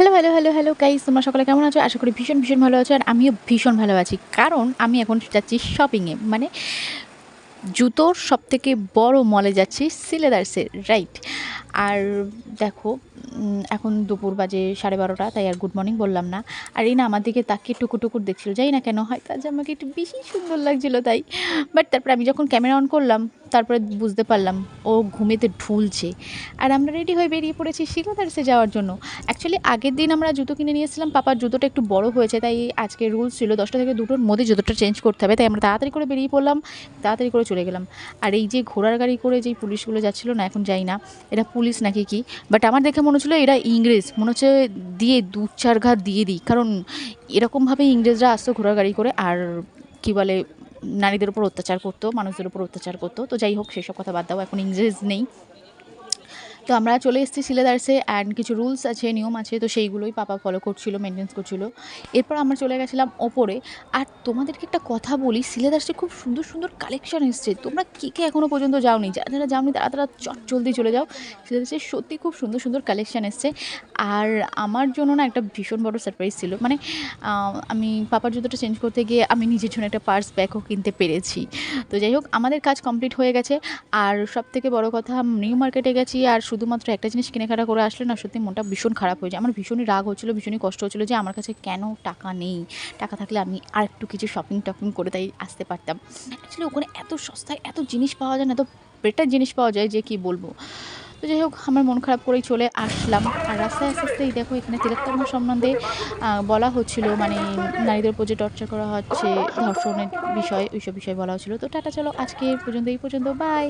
Hello, hello, hello, hello guys, তোমরা সকলে কেমন আছো? আশা করি ভীষণ, ভীষণ ভালো আছো। আর আমিও ভীষণ ভালো আছি। কারণ আমি এখন যাচ্ছি শপিংয়ে। মানে জুতোর সবথেকে বড় মলে যাচ্ছি সিলেদার্সে, রাইট? আর দেখো, এখন দুপুর বাজে 12:30, তাই আর গুড মর্নিং বললাম না। আর এই না আমার দিকে তাকিয়ে টুকুর, টুকুর দেখছিল। জানি না কেন, হয়তো আজ আমাকে একটু বেশি সুন্দর লাগছিল তাই। বাট তারপরে আমি যখন ক্যামেরা অন করলাম, তারপরে বুঝতে পারলাম ও ঘুমেতে ঢুলছে। আর আমরা রেডি হয়ে বেরিয়ে পড়েছি সিলেদার্সে যাওয়ার জন্য। অ্যাকচুয়ালি আগের দিন আমরা জুতো কিনে নিয়েছিলাম, পাপার জুতোটা একটু বড় হয়েছে, তাই আজকে রুলস ছিল 10টা থেকে 2টোর মধ্যে জুতোটা চেঞ্জ করতে হবে। তাই আমরা তাড়াতাড়ি করে বেরিয়ে পড়লাম, তাড়াতাড়ি করে চলে গেলাম। আর এই যে ঘোড়ার গাড়ি করে যেই পুলিশগুলো যাচ্ছিলো না, এখন যাই না এরা পুলিশ নাকি কি, বাট আমার দেখে মনে হচ্ছিলো এরা ইংরেজ। মনে হচ্ছে দিয়ে 2-4 ঘাত দিয়ে দিই, কারণ এরকমভাবে ইংরেজরা আসতো ঘোড়ার গাড়ি করে। আর কি বলে, নারীদের উপর অত্যাচার করতো, মানুষদের উপর অত্যাচার করতো। তো যাই হোক, সেসব কথা বাদ দাও, এখন ইংরেজ নেই। তো আমরা চলে এসেছি সিলেদার্সে। অ্যান্ড কিছু রুলস আছে, নিয়ম আছে, তো সেইগুলোই পাপা ফলো করছিল, মেনটেন্স করছিল। এরপর আমরা চলে গেছিলাম ওপরে। আর তোমাদেরকে একটা কথা বলি, সিলেদার্সে খুব সুন্দর সুন্দর কালেকশন এসছে। তোমরা কে কে এখনও পর্যন্ত যাওনি, যারা যারা যাওনি তারা তারা চট জলদি চলে যাও। সিলেদার্সে সত্যি খুব সুন্দর সুন্দর কালেকশন এসছে। আর আমার জন্য না একটা ভীষণ বড় সারপ্রাইজ ছিল। মানে আমি পাপার জুতোটা চেঞ্জ করতে গিয়ে আমি নিজের জন্য একটা পার্স ব্যাগও কিনতে পেরেছি। তো যাই হোক, আমাদের কাজ কমপ্লিট হয়ে গেছে। আর সবথেকে বড় কথা, নিউ মার্কেটে গেছি আর শুধুমাত্র একটা জিনিস কেনাকাটা করে আসলে না সত্যি মনটা ভীষণ খারাপ হয়ে যায়। আমার ভীষণই রাগ হচ্ছিলো, ভীষণই কষ্ট হচ্ছিলো যে আমার কাছে কেন টাকা নেই। টাকা থাকলে আমি আরেকটু কিছু শপিং টপিং করে তাই আসতে পারতাম। অ্যাকচুয়ালি ওখানে এত সস্তায় এত জিনিস পাওয়া যায় না, এত বেটার জিনিস পাওয়া যায় যে কী বলবো। তো যাই হোক, আমার মন খারাপ করেই চলে আসলাম। আর রাস্তায় আস্তে আস্তেই দেখো, এখানে তিলোত্তমা সম্বন্ধে বলা হচ্ছিলো, মানে নারীদের উপর যে টর্চার করা হচ্ছে, ধর্ষণের বিষয়, ওইসব বিষয় বলা হচ্ছিলো। তো টাটা, চলো আজকে এই পর্যন্ত, বাই।